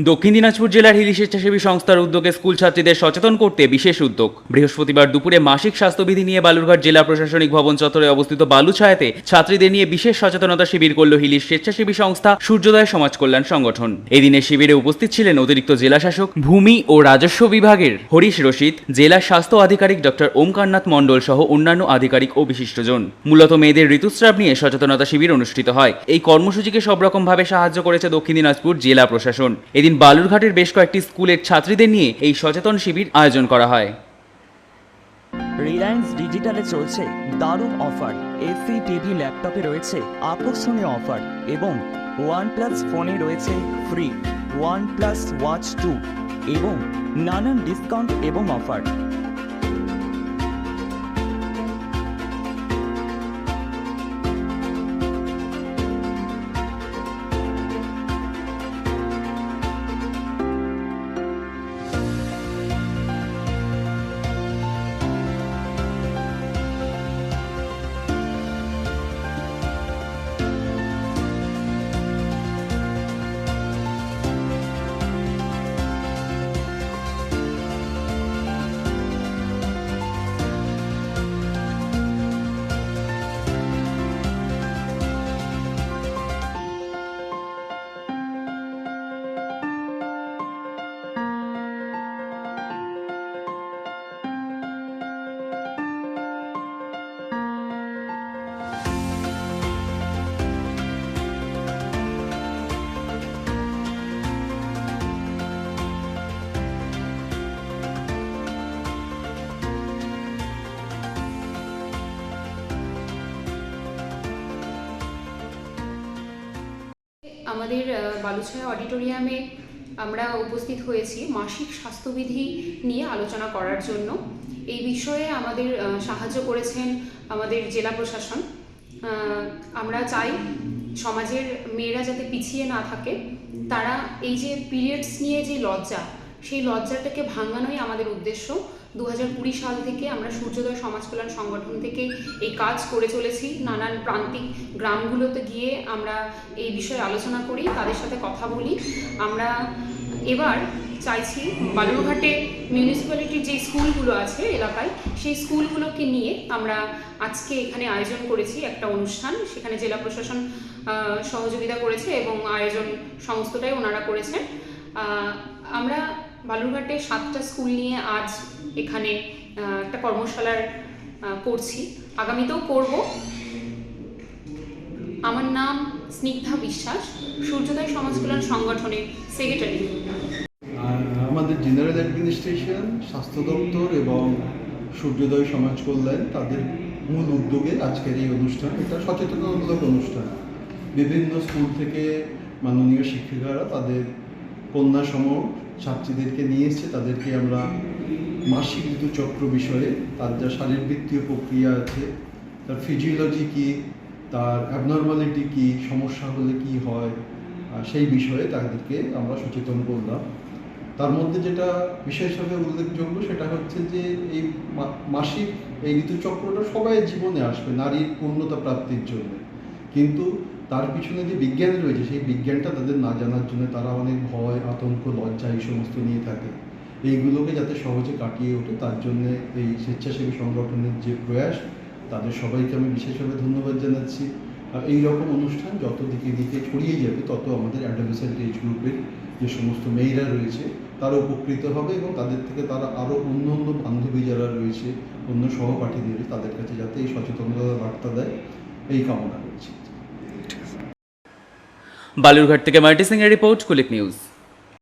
দক্ষিণ দিনাজপুর জেলার হিলি স্বেচ্ছাসেবী সংস্থার উদ্যোগে স্কুল ছাত্রীদের সচেতন করতে বিশেষ উদ্যোগ। বৃহস্পতিবার দুপুরে মাসিক স্বাস্থ্যবিধি নিয়ে বালুরঘাট জেলা প্রশাসনিক ভবন চত্বরে অবস্থিত বালুছায়াতে ছাত্রীদের নিয়ে বিশেষ সচেতনতা শিবির করল হিলির স্বেচ্ছাসেবী সংস্থা সূর্যোদয় সমাজ কল্যাণ সংগঠন। এদিনে শিবিরে উপস্থিত ছিলেন অতিরিক্ত জেলা শাসক ভূমি ও রাজস্ব বিভাগের হরিশ রশিদ, জেলা স্বাস্থ্য আধিকারিক ডক্টর ওমকারনাথ মণ্ডল সহ অন্যান্য আধিকারিক ও বিশিষ্টজন। মূলত মেয়েদের ঋতুস্রাব নিয়ে সচেতনতা শিবির অনুষ্ঠিত হয়। এই কর্মসূচিকে সব রকম ভাবে সাহায্য করেছে দক্ষিণ দিনাজপুর জেলা প্রশাসন। এদিন বালুরঘাটের বেশ কয়েকটি স্কুলের ছাত্রীদের নিয়ে এই সচেতন শিবির আয়োজন করা হয়। রিলায়েন্স ডিজিটালে চলছে দারুণ অফার। এসি, টিভি, ল্যাপটপে রয়েছে আকর্ষণীয় অফার এবং OnePlus ফোনে রয়েছে ফ্রি OnePlus Watch 2 এবং নানান ডিসকাউন্ট এবং অফার। আমাদের বালুছায়া অডিটোরিয়ামে আমরা উপস্থিত হয়েছি মাসিক স্বাস্থ্যবিধি নিয়ে আলোচনা করার জন্য। এই বিষয়ে আমাদের সাহায্য করেছেন আমাদের জেলা প্রশাসন। আমরা চাই সমাজের মেয়েরা যাতে পিছিয়ে না থাকে, তারা এই যে পিরিয়ডস নিয়ে যে লজ্জা, সেই লজ্জাটাকে ভাঙানোই আমাদের উদ্দেশ্য। 2020 সাল থেকে আমরা সূর্যোদয় সমাজ কল্যাণ সংগঠন থেকে এই কাজ করে চলেছি। নানান প্রান্তিক গ্রামগুলোতে গিয়ে আমরা এই বিষয়ে আলোচনা করি, তাদের সাথে কথা বলি। আমরা এবার চাইছি বালুরঘাটে মিউনিসিপ্যালিটির যে স্কুলগুলো আছে এলাকায়, সেই স্কুলগুলোকে নিয়ে আমরা আজকে এখানে আয়োজন করেছি একটা অনুষ্ঠান। সেখানে জেলা প্রশাসন সহযোগিতা করেছে এবং আয়োজন সমস্তটাই ওনারা করেছেন। আমরা বালুরঘাটে 7টা স্কুল নিয়ে আজ এখানে একটা কর্মশালার করছি, আগামীতেও করব। আমার নাম স্নিগ্ধা বিশ্বাস, সূর্যোদয় সমাজ কল্যাণ সংগঠনের সেক্রেটারি। আমাদের জেনারেল অ্যাডমিনিস্ট্রেশন, স্বাস্থ্য দপ্তর এবং সূর্যোদয় সমাজ কল্যাণ তাদের মূল উদ্যোগে আজকের এই অনুষ্ঠান। এটা সচেতনতামূলক অনুষ্ঠান। বিভিন্ন স্কুল থেকে মাননীয় শিক্ষিকারা তাদের কন্যাসম ছাত্রীদেরকে নিয়ে এসছে। তাদেরকে আমরা মাসিক ঋতুচক্র বিষয়ে, তার যা শারীরবৃত্তীয় প্রক্রিয়া আছে, তার ফিজিওলজি কী, তার অ্যাবনর্মালিটি কী, সমস্যা হলে কী হয়, সেই বিষয়ে তাদেরকে আমরা সচেতন করলাম। তার মধ্যে যেটা বিশেষভাবে উল্লেখযোগ্য সেটা হচ্ছে যে এই মাসিক এই ঋতুচক্রটা সবাই জীবনে আসবে নারীর পূর্ণতা প্রাপ্তির জন্য, কিন্তু তার পিছনে যে বিজ্ঞান রয়েছে সেই বিজ্ঞানটা তাদের না জানার জন্য তারা অনেক ভয়, আতঙ্ক, লজ্জা এই সমস্ত নিয়ে থাকে। এইগুলোকে যাতে সহজে কাটিয়ে ওঠে তার জন্য এই স্বেচ্ছাসেবী সংগঠনের যে প্রয়াস, তাদের সবাইকে আমি বিশেষভাবে ধন্যবাদ জানাচ্ছি। এই রকম অনুষ্ঠান যত দিকে দিকে ছড়িয়ে যাবে, তত আমাদের অ্যাডোলেসেন্ট এজ গ্রুপের যে সমস্ত মেয়েরা রয়েছে তারা উপকৃত হবে এবং তাদের থেকে তারা আরও অন্য অন্য বান্ধবী যারা রয়েছে, অন্য সহপাঠীদের, তাদের কাছে যাতে এই সচেতনতার বার্তা দেয়, এই কামনা রয়েছে। বালুরঘাট থেকে মার্টি সিং এর রিপোর্ট, কুলিক নিউজ।